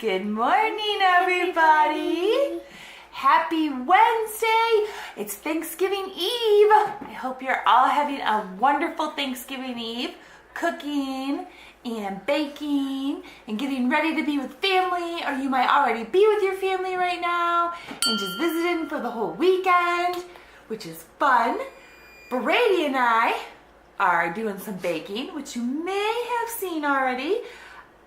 Good morning, everybody. Happy Wednesday. It's Thanksgiving Eve. I hope you're all having a wonderful Thanksgiving Eve, cooking and baking and getting ready to be with family, or you might already be with your family right now and just visiting for the whole weekend, which is fun. Brady and I are doing some baking, which you may have seen already.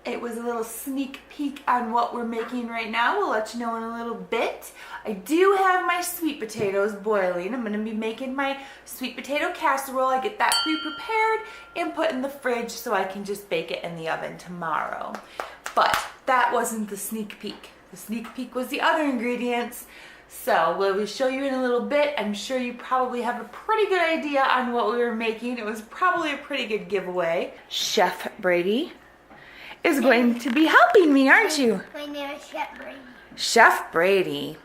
It was a little sneak peek on what we're making right now. We'll let you know in a little bit. I do have my sweet potatoes boiling. I'm gonna be making my sweet potato casserole. I get that pre-prepared and put in the fridge so I can just bake it in the oven tomorrow. But that wasn't the sneak peek. The sneak peek was the other ingredients. So we'll show you in a little bit. I'm sure you probably have a pretty good idea on what we were making. It was probably a pretty good giveaway. Chef Brady is going to be helping me, aren't you? My name is Chef Brady. Chef Brady,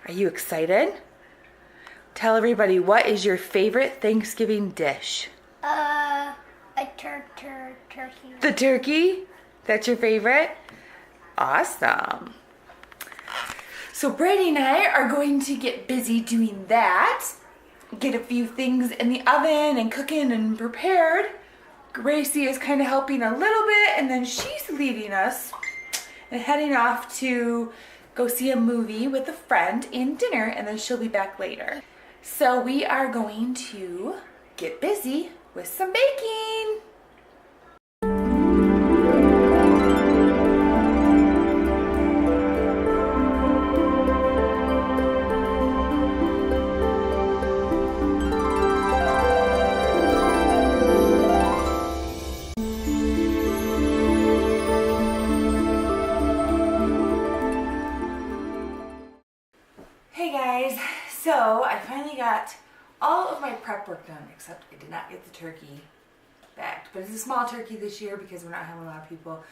are you excited? Tell everybody, what is your favorite Thanksgiving dish? A turkey. The turkey? That's your favorite? Awesome. So Brady and I are going to get busy doing that. Get a few things in the oven and cooking and prepared. Gracie is kind of helping a little bit, and then she's leading us and heading off to go see a movie with a friend and dinner, and then she'll be back later. So we are going to get busy with some baking. So I finally got all of my prep work done, except I did not get the turkey bagged. But it's a small turkey this year because we're not having a lot of people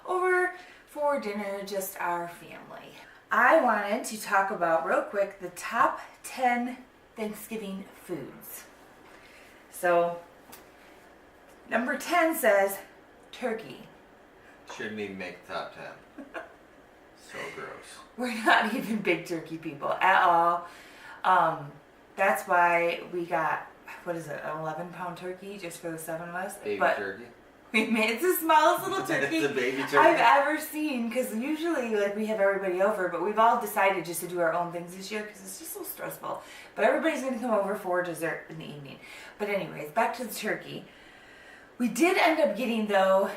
over for dinner, just our family. I wanted to talk about real quick the top 10 Thanksgiving foods. So number 10 says turkey. Shouldn't even make the top 10. So gross. We're not even big turkey people at all. That's why we got, what is it, an 11-pound turkey just for the 7 of us? Baby turkey? We made it's the smallest little turkey It's a baby turkey I've ever seen, because usually like we have everybody over, but we've all decided just to do our own things this year because it's just so stressful. But everybody's going to come over for dessert in the evening. But anyways, back to the turkey. We did end up getting, though,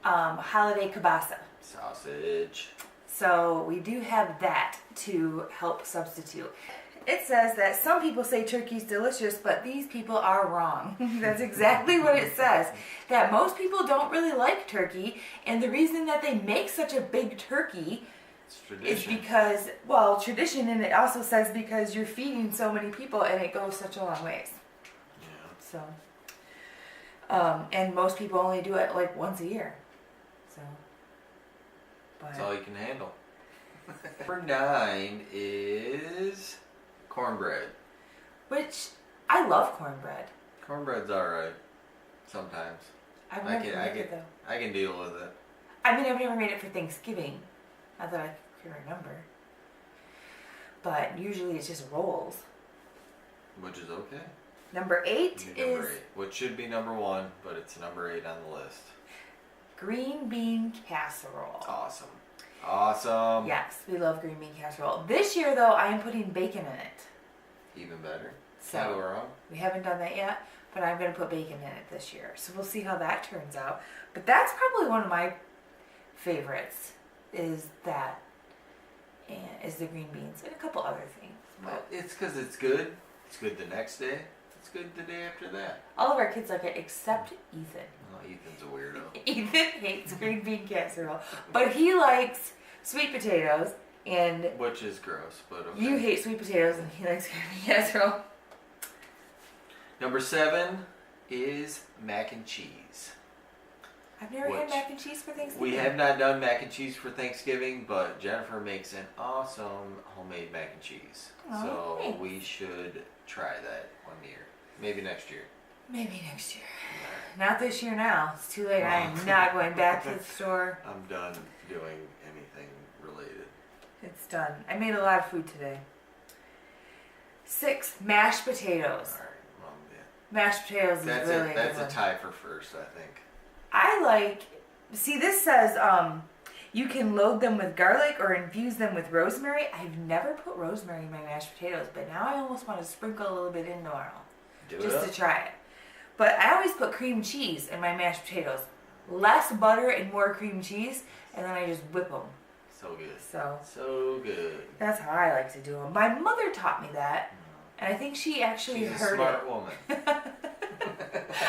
holiday kielbasa. Sausage. So we do have that to help substitute. It says that some people say turkey's delicious, but these people are wrong. That's exactly what it says. That most people don't really like turkey, and the reason that they make such a big turkey is because, well, tradition, and it also says because you're feeding so many people and it goes such a long ways. Yeah. So, and most people only do it like once a year. So, but that's all you can handle. Number 9 is cornbread. Which, I love cornbread. Cornbread's alright. Sometimes. I've never made it though. I can deal with it. I mean, I've never made it for Thanksgiving. Not that I can remember. But usually it's just rolls. Which is okay. Number 8 is... Number 8. Which should be number 1, but it's number 8 on the list. Green bean casserole. Awesome. Awesome. Yes, we love green bean casserole. This year, though, I am putting bacon in it. Even better. So, Can't go wrong. We haven't done that yet, but I'm going to put bacon in it this year. So we'll see how that turns out. But that's probably one of my favorites, is that, and is the green beans, and a couple other things. Well, it's because it's good. It's good the next day. It's good the day after that. All of our kids like it, except Ethan. Oh, Ethan's a weirdo. Ethan hates green bean casserole, but he likes sweet potatoes, and which is gross, but okay. You hate sweet potatoes, and he likes green bean casserole. Number 7 is mac and cheese. I've never had mac and cheese for Thanksgiving. We have not done mac and cheese for Thanksgiving, but Jennifer makes an awesome homemade mac and cheese. Oh, so thanks. we should try that one year. Maybe next year. Maybe next year. Not this year now. It's too late. I am not going back to the store. I'm done doing anything It's done. I made a lot of food today. 6, mashed potatoes. All right. Well, yeah. Mashed potatoes is really That's good a one. tie for first, I think. I like, see this says you can load them with garlic or infuse them with rosemary. I've never put rosemary in my mashed potatoes, but now I almost want to sprinkle a little bit in tomorrow. Just to try it. But I always put cream cheese in my mashed potatoes. Less butter and more cream cheese, and then I just whip them. So good. So good. that's how I like to do them. My mother taught me that, and I think she actually She's heard a smart it. woman.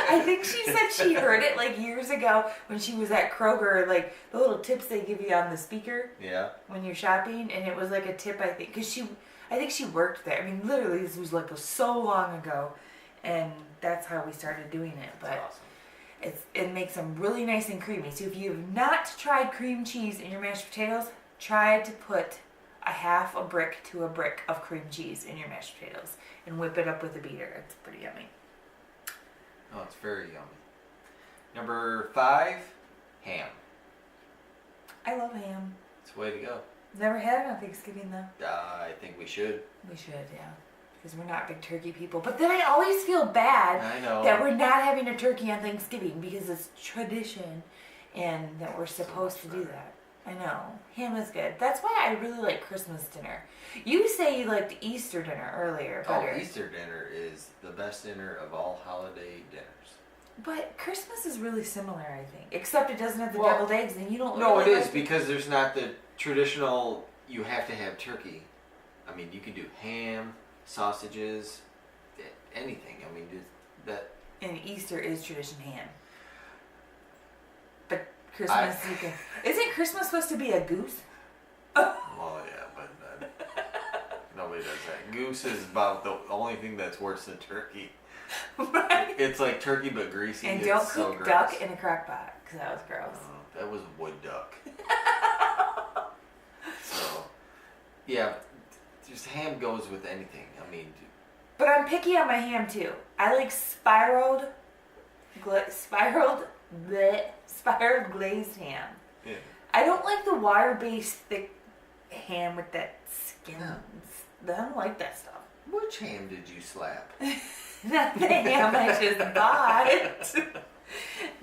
I think she said she heard it like years ago when she was at Kroger, like the little tips they give you on the speaker Yeah. when you're shopping, and it was like a tip, I think, because I think she worked there. I mean, literally, this was like so long ago, and that's how we started doing it. But That's awesome. it makes them really nice and creamy. So if you have not tried cream cheese in your mashed potatoes, try to put a half a brick to a brick of cream cheese in your mashed potatoes and whip it up with a beater. It's pretty yummy. Oh, it's very yummy. Number 5, ham. I love ham. It's the way to go. Never had it on Thanksgiving though. I think we should. We should, yeah. Because we're not big turkey people. But then I always feel bad I know. that we're not having a turkey on Thanksgiving because it's tradition and that we're supposed to do that. I know. Ham is good. That's why I really like Christmas dinner. You say you liked Easter dinner earlier better. Oh, Easter dinner is the best dinner of all holiday dinners. But Christmas is really similar, I think. Except it doesn't have the Well, deviled eggs and you don't No, really it is like because there's not the traditional, you have to have turkey. I mean, you can do ham, sausages, anything. I mean, that. And Easter is tradition ham. But Christmas, you can. Isn't Christmas supposed to be a goose? Well, yeah, but nobody does that. Goose is about the only thing that's worse than turkey. Right? It's like turkey but greasy. And It's don't so cook gross. duck in a crock pot, because that was gross. That was wood duck. So, yeah, just ham goes with anything. I mean, But I'm picky on my ham too. I like spiraled glazed ham. yeah. I don't like the water-based thick ham with that skin. I don't like that stuff. Which ham did you slap? Not the ham I just bought.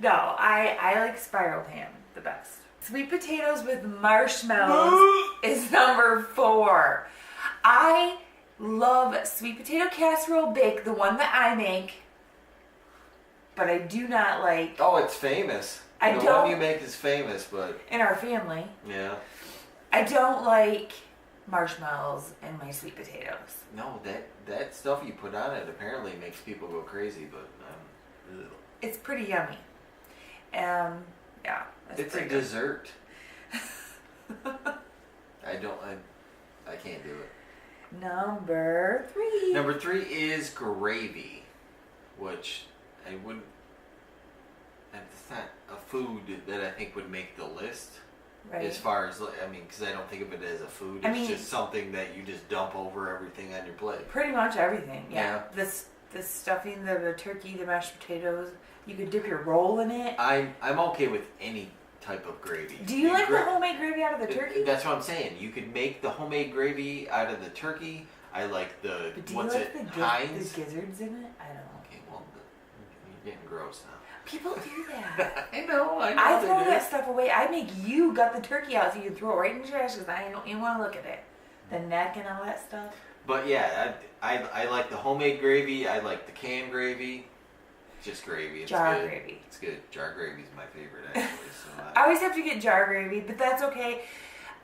No, I like spiraled ham the best. Sweet potatoes with marshmallows is number 4. I love sweet potato casserole bake, the one that I make, but I do not like Oh, it's famous. I the don't- one you make is famous, but in our family. yeah. I don't like marshmallows in my sweet potatoes. No, that stuff you put on it apparently makes people go crazy, but ugh. It's pretty yummy. Yeah, that's It's a pretty good. dessert. I can't do it. Number 3. Number 3 is gravy, which I wouldn't. It's not a food that I think would make the list. Right. As far as, I mean, because I don't think of it as a food. I It's mean- just something that you just dump over everything on your plate. Pretty much everything. Yeah. The stuffing, the turkey, the mashed potatoes. You could dip your roll in it. I'm okay with any type of gravy. Do you like the homemade gravy out of the turkey? That's what I'm saying. You could make the homemade gravy out of the turkey. I like the But do you what's like it, the Heinz. gizzards in it? I don't know. Okay, well, you're getting gross now. People do that. I know. I they throw do. that stuff away. I make you gut the turkey out so you can throw it right in the trash because I don't even want to look at it. The neck and all that stuff. But yeah, I like the homemade gravy. I like the canned gravy. Just gravy. It's Jar good. gravy. It's good. Jar gravy is my favorite actually. So I always have to get jar gravy, but that's okay.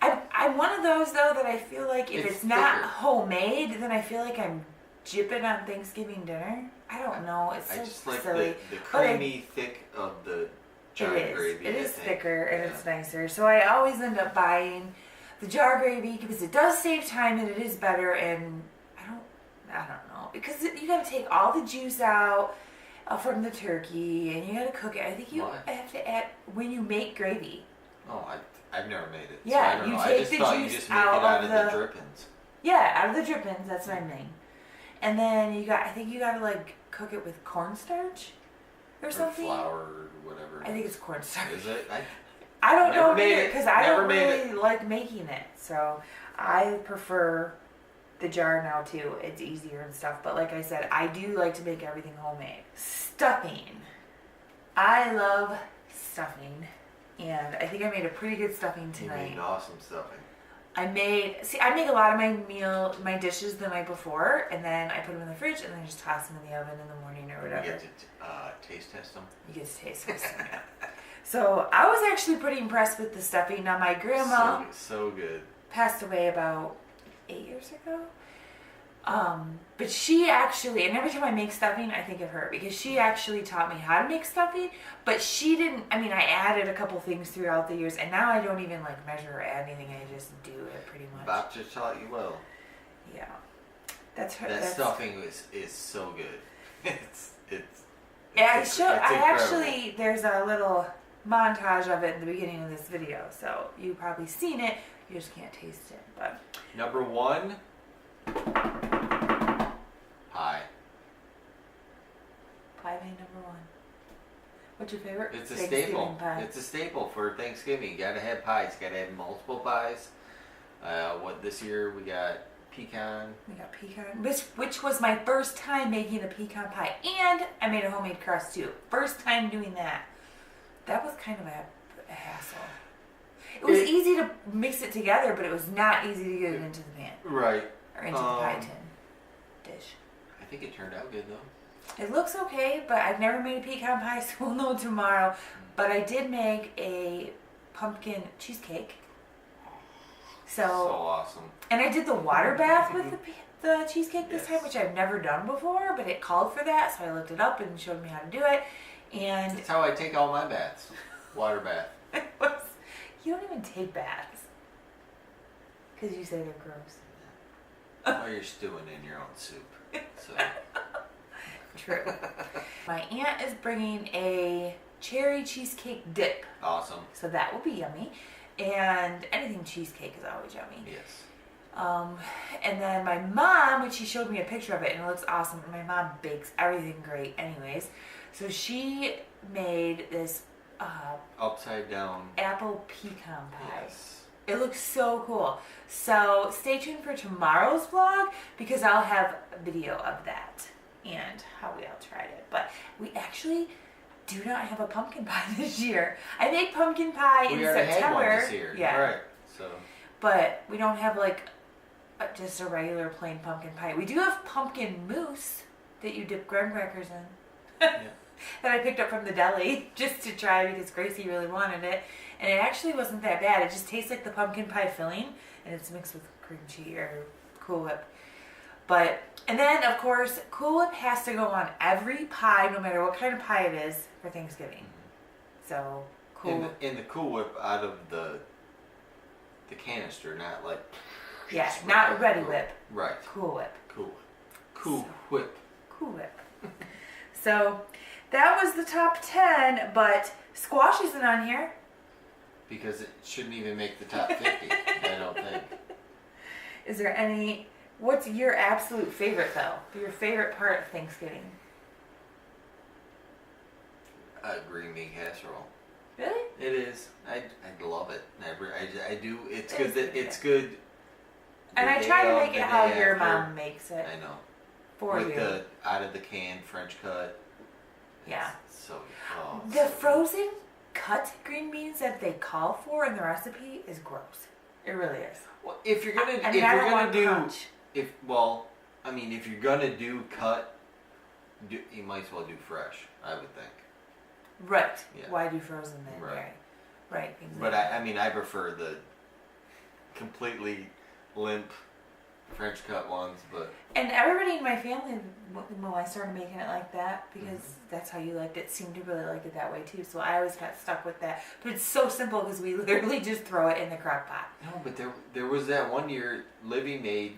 I'm one of those though that I feel like if It's it's not thicker. homemade, then I feel like I'm jipping on Thanksgiving dinner. I don't know. It's I so just like silly. the But I- creamy thick of the jar It is. gravy. It I is think. thicker and Yeah. it's nicer. So I always end up buying the jar gravy because it does save time and it is better. And I don't know because you got to take all the juice out from the turkey and you got to cook it. I think you Why? have to add when you make gravy. Oh, I've never made it. Yeah, so I don't you know. I take just the thought you juice just make it out out of of the the- drippings. Yeah, out of the drippings. That's what I mean. And then I think you got to like cook it with cornstarch or Or something. flour or whatever. I think it's cornstarch. Is it? I don't Never know made either it. because I Never don't made really like making it. So I prefer the jar now too. It's easier and stuff. But like I said, I do like to make everything homemade. Stuffing. I love stuffing. And I think I made a pretty good stuffing You tonight. made awesome stuffing. I make a lot of my dishes the night before, and then I put them in the fridge, and then I just toss them in the oven in the morning or whatever. You get to taste test them. You get to taste them. So I was actually pretty impressed with the stuffing. Now my grandma So good. passed away about 8 years ago. But she actually, and every time I make stuffing, I think of her because she actually taught me how to make stuffing, but she didn't, I mean, I added a couple things throughout the years, and now I don't even like measure or add anything, I just do it pretty much. Bob just taught you well. Yeah. That's her. That stuffing is so good. Yeah, it's I incredible. actually, there's a little montage of it in the beginning of this video, so you've probably seen it, you just can't taste it, but. Number 1. Pie. Pie made number 1. What's your favorite? It's a Thanksgiving staple. pie. It's a staple for Thanksgiving. You gotta have pies. You gotta have multiple pies. This year we got pecan. We got pecan, which was my first time making a pecan pie, and I made a homemade crust too. First time doing that. That was kind of a hassle. It was easy to mix it together, but it was not easy to get it into the pan Right. or into the pie tin dish. I think it turned out good though. It looks okay, but I've never made a pecan pie, so we'll know tomorrow. But I did make a pumpkin cheesecake. So awesome. And I did the water bath with the cheesecake this time, Yes. which I've never done before, but it called for that, so I looked it up and showed me how to do it. And That's how I take all my baths. Water bath. it was, you don't even take baths because you say they're gross. While you're stewing in your own soup. So. True. My aunt is bringing a cherry cheesecake dip, Awesome. so that will be yummy. And anything cheesecake is always yummy. Yes. And then my mom, which she showed me a picture of it, and it looks awesome. My mom bakes everything great, anyways. So she made this Upside down. apple pecan pie. Yes. It looks so cool. So stay tuned for tomorrow's vlog because I'll have a video of that and how we all tried it. But we actually do not have a pumpkin pie this year. I made pumpkin pie in We already September. had one this year. Yeah. Right. So. But we don't have like just a regular plain pumpkin pie. We do have pumpkin mousse that you dip graham crackers in. Yeah. That I picked up from the deli just to try because Gracie really wanted it. And it actually wasn't that bad. It just tastes like the pumpkin pie filling and it's mixed with cream cheese or Cool Whip. And then of course, Cool Whip has to go on every pie, no matter what kind of pie it is, for Thanksgiving. So, Cool Whip. In the Cool Whip out of the canister, not like. Yeah, not Ready Whip. Right. Cool Whip. Cool Whip. Cool Whip. Cool Whip. So, that was the top 10, but squash isn't on here. Because it shouldn't even make the top 50, I don't think. Is there any, what's your absolute favorite though? Your favorite part of Thanksgiving? Green bean casserole. Really? It is. I love it. I do. It's It good. is That good, it's good. And the I day try to of, make the it how day your after. mom makes it I know. for With you. the out of the can French cut. Yeah. It's so. Oh, The so frozen cut green beans that they call for in the recipe is gross. It really is. Well, if you're gonna, I if mean, I you're don't gonna want do, crunch. if you're gonna do cut, you might as well do fresh. I would think. Right. Yeah. Why do frozen then? Right. Right. Exactly. But I prefer the completely limp French cut ones. But And everybody in my family, when I started making it like that, because that's how you liked it, seemed to really like it that way too. So I always got stuck with that. But it's so simple because we literally just throw it in the crock pot. no, but there was that one year Libby made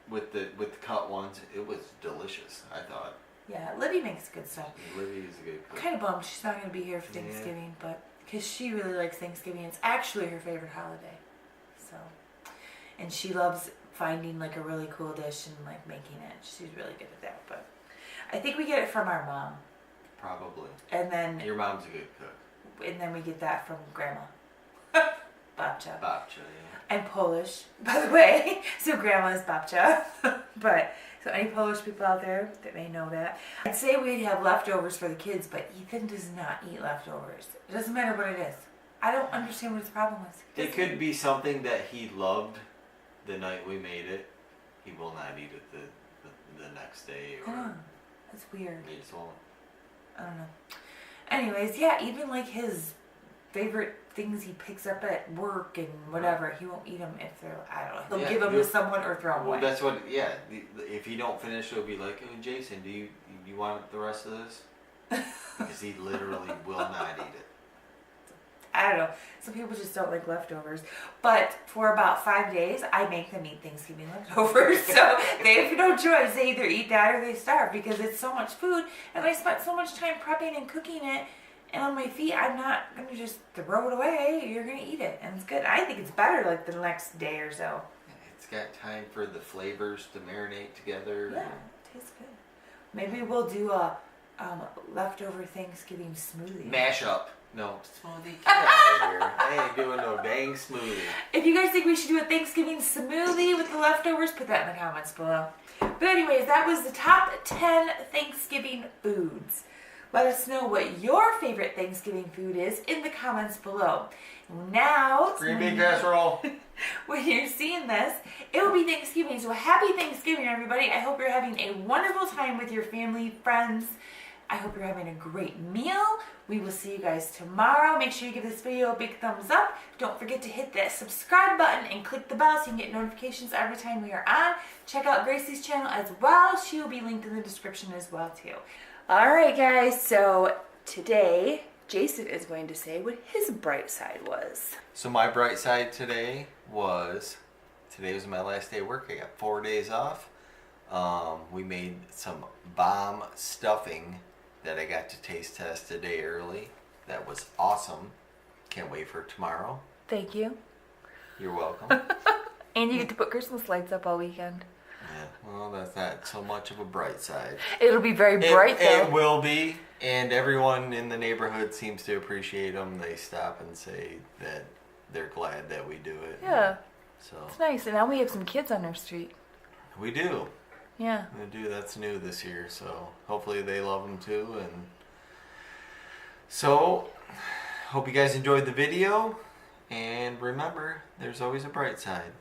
with the cut ones. It was delicious. I thought. Yeah, Libby makes good stuff. Libby is a good cook. Kind of bummed she's not going to be here for Thanksgiving, but because she really likes Thanksgiving, it's actually her favorite holiday. So, and she loves finding like a really cool dish and like making it. She's really good at that. But I think we get it from our mom, Probably. and then Your mom's a good cook. we get that from Grandma. babcia. Babcia, yeah. I'm Polish, by the way, so grandma is babcia. But, so any Polish people out there that may know that. I'd say we'd have leftovers for the kids, but Ethan does not eat leftovers. It doesn't matter what it is. I don't understand what his problem is. It could be something that he loved the night we made it. He will not eat it the next day. Or Oh, that's weird. he just won't. I don't know. Anyways, yeah, even like his favorite things he picks up at work and whatever, he won't eat them if they're, I don't know. He'll Yeah, give them to you'll- someone or throw them Well, away. that's what. Yeah. If you don't finish, it'll be like, "Oh, Jason, do you want the rest of this?" Because he literally will not eat it. I don't know. Some people just don't like leftovers. But for about 5 days, I make them eat Thanksgiving leftovers. So they have no choice. They either eat that or they starve because it's so much food. And I spent so much time prepping and cooking it. And on my feet, I'm not going to just throw it away. You're going to eat it. And it's good. I think it's better like the next day or so. It's got time for the flavors to marinate together. Yeah, it tastes good. Maybe we'll do a leftover Thanksgiving smoothie. Mash up. No, smoothie. Get out of here. I ain't doing no dang smoothie. If you guys think we should do a Thanksgiving smoothie with the leftovers, put that in the comments below. But anyways, that was the top 10 Thanksgiving foods. Let us know what your favorite Thanksgiving food is in the comments below. Now, Green bean casserole. when you're seeing this, it will be Thanksgiving. So happy Thanksgiving, everybody. I hope you're having a wonderful time with your family, friends. I hope you're having a great meal. We will see you guys tomorrow. Make sure you give this video a big thumbs up. Don't forget to hit that subscribe button and click the bell so you can get notifications every time we are on. Check out Gracie's channel as well. She will be linked in the description as well too. All right, guys. So today, Jason is going to say what his bright side was. So my bright side today was my last day of work. I got 4 days off. We made some bomb stuffing that I got to taste test a day early. That was awesome. Can't wait for tomorrow. Thank you. You're welcome. And you get to put Christmas lights up all weekend. Yeah, well, that's not so much of a bright side. It'll be very bright though. It will be, and everyone in the neighborhood seems to appreciate them. They stop and say that they're glad that we do it. Yeah, So it's nice. And now we have some kids on our street. we do. Yeah. We do. That's new this year. So hopefully they love them too. And so hope you guys enjoyed the video. And remember, there's always a bright side.